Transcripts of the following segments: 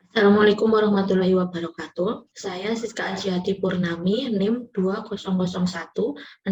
Assalamualaikum warahmatullahi wabarakatuh. Saya Siska Ajiati Purnami, NIM 2001-680303,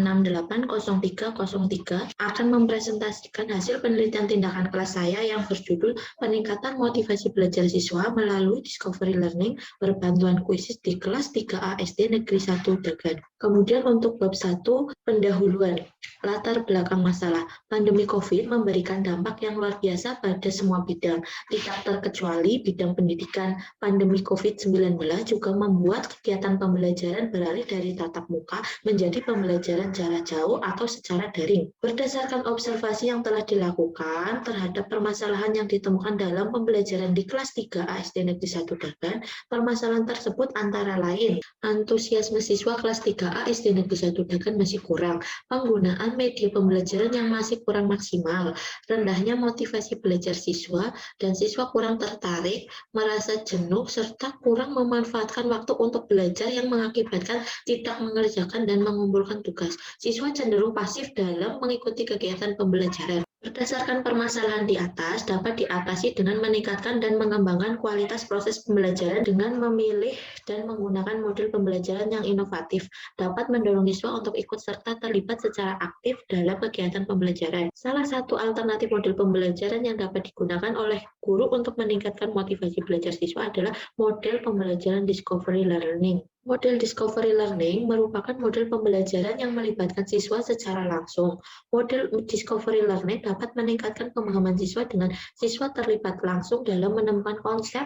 akan mempresentasikan hasil penelitian tindakan kelas saya yang berjudul Peningkatan Motivasi Belajar Siswa Melalui Discovery Learning Berbantuan Kuisis di Kelas 3A SD Negeri 1 Dagan. Kemudian untuk bab 1, pendahuluan. Latar belakang masalah. Pandemi COVID memberikan dampak yang luar biasa pada semua bidang, tidak terkecuali bidang pendidikan. Pandemi COVID-19 juga membuat kegiatan pembelajaran beralih dari tatap muka menjadi pembelajaran jarak jauh atau secara daring. Berdasarkan observasi yang telah dilakukan terhadap permasalahan yang ditemukan dalam pembelajaran di kelas 3A SD Negeri 1 Dagan, permasalahan tersebut antara lain, antusiasme siswa kelas 3A SD Negeri 1 Dagan masih kurang, penggunaan media pembelajaran yang masih kurang maksimal, rendahnya motivasi belajar siswa, dan siswa kurang tertarik, merasa jenuh, serta kurang memanfaatkan waktu untuk belajar yang mengakibatkan tidak mengerjakan dan mengumpulkan tugas. Siswa cenderung pasif dalam mengikuti kegiatan pembelajaran. Berdasarkan permasalahan di atas, dapat diatasi dengan meningkatkan dan mengembangkan kualitas proses pembelajaran dengan memilih dan menggunakan model pembelajaran yang inovatif, dapat mendorong siswa untuk ikut serta terlibat secara aktif dalam kegiatan pembelajaran. Salah satu alternatif model pembelajaran yang dapat digunakan oleh guru untuk meningkatkan motivasi belajar siswa adalah model pembelajaran discovery learning. Model discovery learning merupakan model pembelajaran yang melibatkan siswa secara langsung. Model discovery learning dapat meningkatkan pemahaman siswa dengan siswa terlibat langsung dalam menemukan konsep,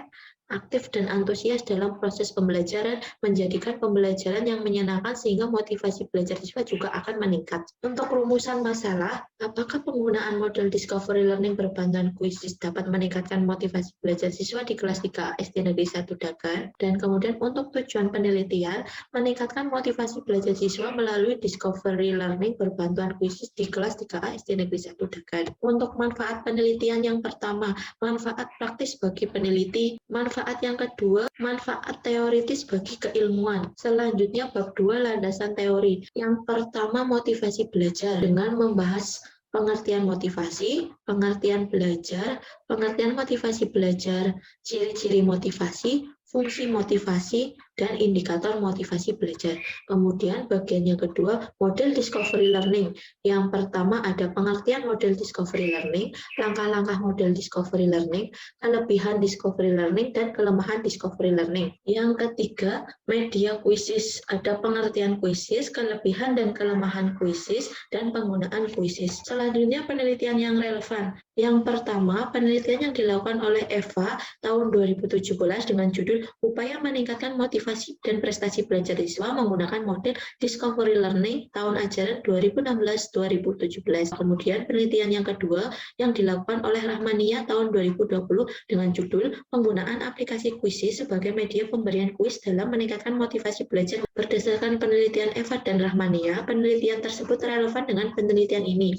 aktif dan antusias dalam proses pembelajaran, menjadikan pembelajaran yang menyenangkan sehingga motivasi belajar siswa juga akan meningkat. Untuk rumusan masalah, apakah penggunaan model discovery learning berbantuan kuisis dapat meningkatkan motivasi belajar siswa di kelas 3 SD Negeri 1 Dagan? Dan kemudian untuk tujuan penelitian, meningkatkan motivasi belajar siswa melalui discovery learning berbantuan kuisis di kelas 3A SD Negeri 1 Dagan. Untuk manfaat penelitian yang pertama, manfaat praktis bagi peneliti. Manfaat yang kedua, manfaat teoritis bagi keilmuan. Selanjutnya bab 2, landasan teori. Yang pertama, motivasi belajar dengan membahas pengertian motivasi, pengertian belajar, pengertian motivasi belajar, ciri-ciri motivasi, fungsi motivasi, dan indikator motivasi belajar. Kemudian bagian yang kedua, model discovery learning. Yang pertama ada pengertian model discovery learning, langkah-langkah model discovery learning, kelebihan discovery learning, dan kelemahan discovery learning. Yang ketiga, media kuisis. Ada pengertian kuisis, kelebihan dan kelemahan kuisis, dan penggunaan kuisis. Selanjutnya penelitian yang relevan. Yang pertama, penelitian yang dilakukan oleh Eva tahun 2017 dengan judul Upaya Meningkatkan Motivasi dan Prestasi Belajar Siswa menggunakan model Discovery Learning tahun ajaran 2016-2017. Kemudian penelitian yang kedua yang dilakukan oleh Rahmania tahun 2020 dengan judul Penggunaan Aplikasi Kuisis sebagai Media Pemberian Kuis dalam Meningkatkan Motivasi Belajar. Berdasarkan penelitian Eva dan Rahmania, penelitian tersebut relevan dengan penelitian ini.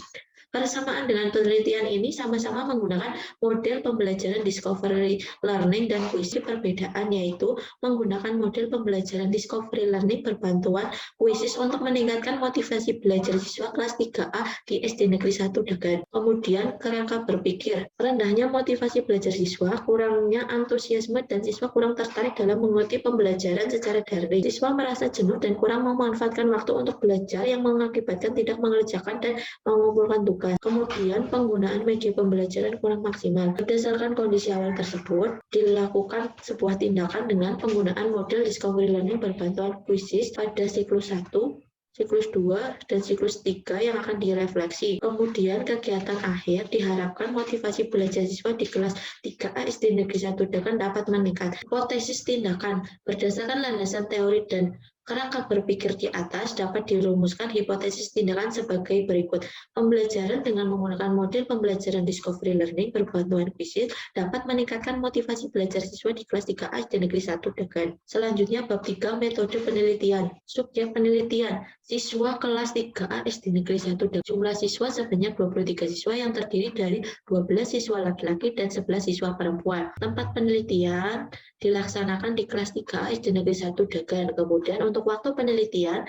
Persamaan dengan penelitian ini sama-sama menggunakan model pembelajaran discovery learning dan kuisis. Perbedaan yaitu menggunakan model pembelajaran discovery learning berbantuan kuisis untuk meningkatkan motivasi belajar siswa kelas 3A di SD Negeri 1 Dagan. Kemudian kerangka berpikir, rendahnya motivasi belajar siswa, kurangnya antusiasme dan siswa kurang tertarik dalam mengikuti pembelajaran secara daring. Siswa merasa jenuh dan kurang memanfaatkan waktu untuk belajar yang mengakibatkan tidak mengerjakan dan mengumpulkan tugas. Kemudian penggunaan media pembelajaran kurang maksimal. Berdasarkan kondisi awal tersebut, dilakukan sebuah tindakan dengan penggunaan model discovery learning berbantuan kuisis pada siklus 1, siklus 2, dan siklus 3 yang akan direfleksi. Kemudian kegiatan akhir diharapkan motivasi belajar siswa di kelas 3A SD Negeri 1 Dagan dapat meningkat. Hipotesis tindakan berdasarkan landasan teori dan kerangka berpikir di atas dapat dirumuskan hipotesis tindakan sebagai berikut. Pembelajaran dengan menggunakan model pembelajaran discovery learning berbantuan kuisis dapat meningkatkan motivasi belajar siswa di kelas 3A SD Negeri 1 Dagan. Selanjutnya bab 3, metode penelitian. Subjek penelitian, siswa kelas 3A SD Negeri 1 Dagan. Jumlah siswa sebanyak 23 siswa yang terdiri dari 12 siswa laki-laki dan 11 siswa perempuan. Tempat penelitian dilaksanakan di kelas 3A SD Negeri 1 Dagan. Kemudian Untuk waktu penelitian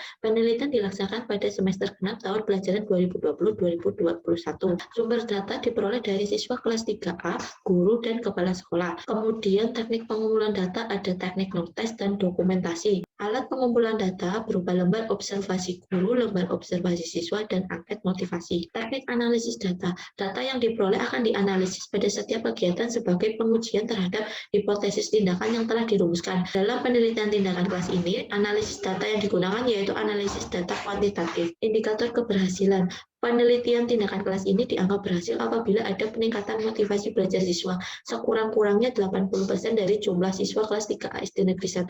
dilaksanakan pada semester genap tahun pelajaran 2020-2021. Sumber data diperoleh dari siswa kelas 3A, guru, dan kepala sekolah. Kemudian teknik pengumpulan data ada teknik notes dan dokumentasi. Alat pengumpulan data berupa lembar observasi guru, lembar observasi siswa, dan angket motivasi. Teknik analisis data. Data yang diperoleh akan dianalisis pada setiap kegiatan sebagai pengujian terhadap hipotesis tindakan yang telah dirumuskan. Dalam penelitian tindakan kelas ini, analisis data yang digunakan yaitu analisis data kuantitatif. Indikator keberhasilan. Penelitian tindakan kelas ini dianggap berhasil apabila ada peningkatan motivasi belajar siswa sekurang-kurangnya 80% dari jumlah siswa kelas 3A SD Negeri 1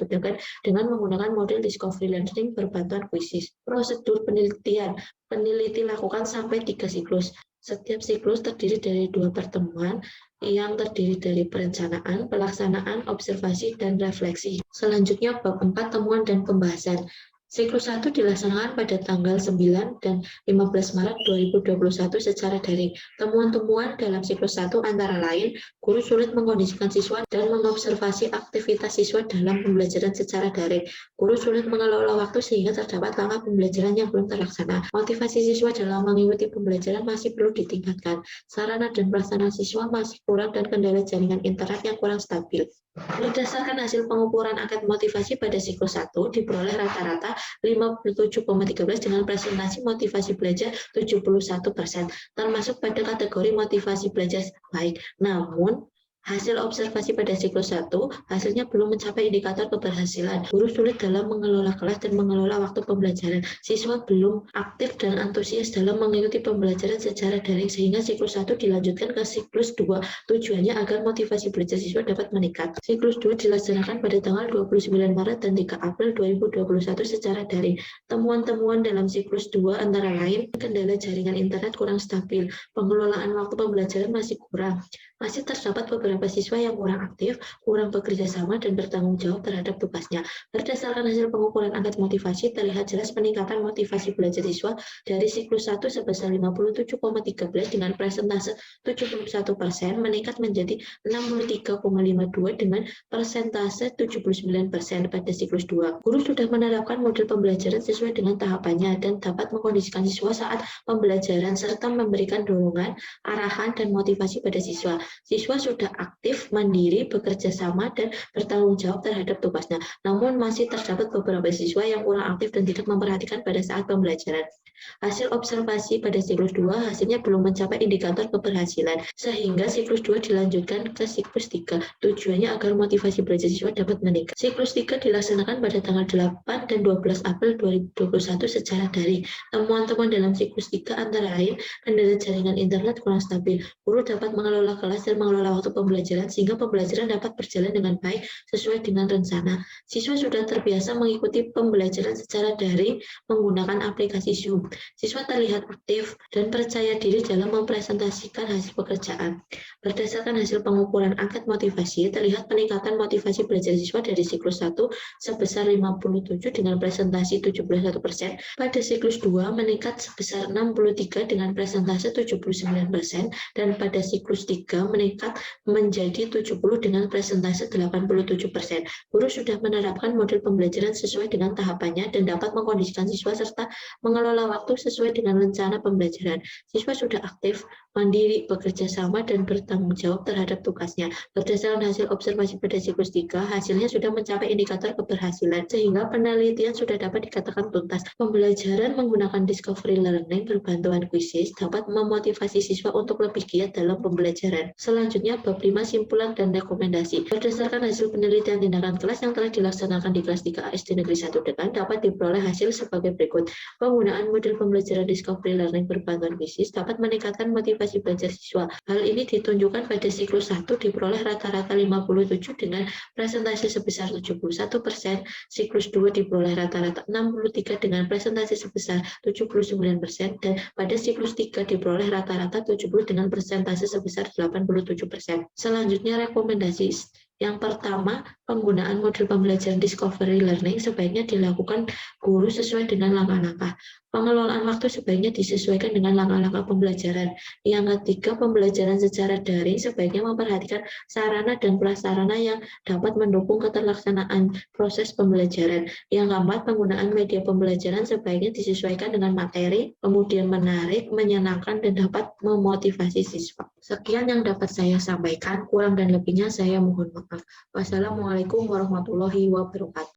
dengan menggunakan model discovery learning berbantuan kuisis. Prosedur penelitian. Peneliti lakukan sampai 3 siklus. Setiap siklus terdiri dari 2 pertemuan yang terdiri dari perencanaan, pelaksanaan, observasi, dan refleksi. Selanjutnya bab 4 temuan dan pembahasan. Siklus 1 dilaksanakan pada tanggal 9 dan 15 Maret 2021 secara daring. Temuan-temuan dalam siklus 1 antara lain, guru sulit mengkondisikan siswa dan mengobservasi aktivitas siswa dalam pembelajaran secara daring. Guru sulit mengelola waktu sehingga terdapat langkah pembelajaran yang belum terlaksana. Motivasi siswa dalam mengikuti pembelajaran masih perlu ditingkatkan. Sarana dan prasarana siswa masih kurang dan kendala jaringan internet yang kurang stabil. Berdasarkan hasil pengukuran angket motivasi pada siklus 1, diperoleh rata-rata 57,13 dengan presentasi motivasi belajar 71%, termasuk pada kategori motivasi belajar baik. Namun, hasil observasi pada siklus 1, hasilnya belum mencapai indikator keberhasilan. Guru sulit dalam mengelola kelas dan mengelola waktu pembelajaran. Siswa belum aktif dan antusias dalam mengikuti pembelajaran secara daring sehingga siklus 1 dilanjutkan ke siklus 2. Tujuannya agar motivasi belajar siswa dapat meningkat. Siklus 2 dilaksanakan pada tanggal 29 Maret dan 3 April 2021 secara daring. Temuan-temuan dalam siklus 2 antara lain, kendala jaringan internet kurang stabil, pengelolaan waktu pembelajaran masih kurang, masih terdapat beberapa siswa yang kurang aktif, kurang bekerja sama, dan bertanggung jawab terhadap tugasnya. Berdasarkan hasil pengukuran angket motivasi, terlihat jelas peningkatan motivasi belajar siswa dari siklus 1 sebesar 57,13 dengan presentase 71% meningkat menjadi 63,52 dengan persentase 79% pada siklus 2. Guru sudah menerapkan model pembelajaran sesuai dengan tahapannya dan dapat mengkondisikan siswa saat pembelajaran serta memberikan dorongan, arahan, dan motivasi pada siswa. Siswa sudah aktif, mandiri, bekerja sama, dan bertanggung jawab terhadap tugasnya. Namun masih terdapat beberapa siswa yang kurang aktif dan tidak memperhatikan pada saat pembelajaran. Hasil observasi pada siklus 2 hasilnya belum mencapai indikator keberhasilan, sehingga siklus 2 dilanjutkan ke siklus 3. Tujuannya agar motivasi belajar siswa dapat meningkat. Siklus 3 dilaksanakan pada tanggal 8 dan 12 April 2021 secara daring. Temuan-temuan dalam siklus 3 antara lain, kendala jaringan internet kurang stabil. Guru dapat mengelola kelas dan mengelola waktu pembelajaran sehingga pembelajaran dapat berjalan dengan baik sesuai dengan rencana. Siswa sudah terbiasa mengikuti pembelajaran secara daring menggunakan aplikasi Zoom. Siswa terlihat aktif dan percaya diri dalam mempresentasikan hasil pekerjaan. Berdasarkan hasil pengukuran angket motivasi, terlihat peningkatan motivasi belajar siswa dari siklus 1 sebesar 57 dengan presentasi 71%, pada siklus 2 meningkat sebesar 63 dengan presentase 79%, dan pada siklus 3 meningkat menjadi 70 dengan presentase 87%. Guru sudah menerapkan model pembelajaran sesuai dengan tahapannya dan dapat mengkondisikan siswa serta mengelola waktu sesuai dengan rencana pembelajaran. Siswa sudah aktif, mandiri, bekerja sama, dan bertanggung jawab terhadap tugasnya. Berdasarkan hasil observasi pada siklus 3, hasilnya sudah mencapai indikator keberhasilan, sehingga penelitian sudah dapat dikatakan tuntas. Pembelajaran menggunakan discovery learning berbantuan kuisis dapat memotivasi siswa untuk lebih giat dalam pembelajaran. Selanjutnya, bab 5 simpulan dan rekomendasi. Berdasarkan hasil penelitian tindakan kelas yang telah dilaksanakan di kelas 3A SD Negeri 1 Dekan, dapat diperoleh hasil sebagai berikut. Penggunaan model pembelajaran discovery learning berbantuan kuisis dapat meningkatkan motivasi belajar siswa. Hal ini ditunjukkan pada siklus 1 diperoleh rata-rata 57 dengan presentasi sebesar 71%, siklus 2 diperoleh rata-rata 63 dengan presentasi sebesar 79%, dan pada siklus 3 diperoleh rata-rata 70 dengan presentasi sebesar 87%. Selanjutnya, rekomendasi. Yang pertama, penggunaan model pembelajaran discovery learning sebaiknya dilakukan guru sesuai dengan langkah-langkah. Pengelolaan waktu sebaiknya disesuaikan dengan langkah-langkah pembelajaran. Yang ketiga, pembelajaran secara daring sebaiknya memperhatikan sarana dan prasarana yang dapat mendukung keterlaksanaan proses pembelajaran. Yang keempat, penggunaan media pembelajaran sebaiknya disesuaikan dengan materi, kemudian menarik, menyenangkan, dan dapat memotivasi siswa. Sekian yang dapat saya sampaikan, kurang dan lebihnya saya mohon maaf. Wassalamualaikum warahmatullahi wabarakatuh.